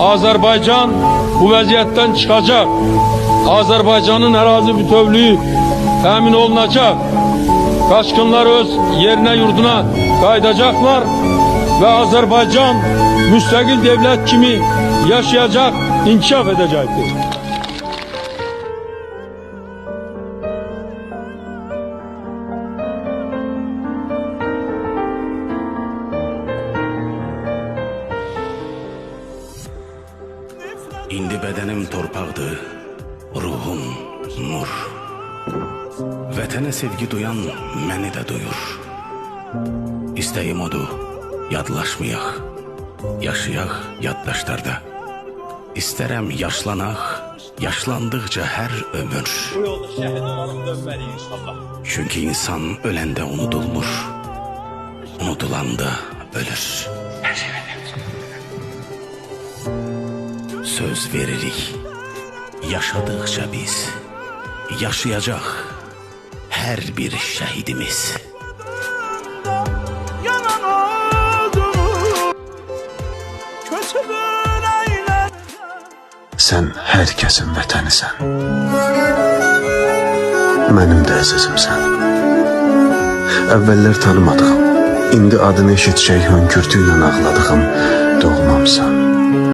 Azerbaycan bu vəziyyətdən çıxacaq. Azerbaycan'ın ərazi bütövlüğü təmin olunacaq. Qaçqınlar öz yerine yurduna qayıdacaqlar ve Azerbaycan müstakil devlet kimi yaşayacak, inkişaf edecektir. İndi bedenim torpaqdır, ruhum nur. Vətənə sevgi duyan məni də duyur. İstəyim odur, yadlaşmayaq, yaşayaq yaddaşlarda. İstərəm yaşlanaq, yaşlandıqca hər ömür. Bu yolda şəhid olanın dönməli inşallah. Çünkü insan öləndə unudulmur, unutulanda ölür. Söz veririk, yaşadıkça biz, yaşayacaq hər bir şəhidimiz. Yanan olduğunu kötüdür eyler. Sən hər kəsin vətənisən. Mənim də əzizimsən. Əvvəllər tanımadığım, indi adını eşitsək hönkürtü ilə ağladığım doğmamsan.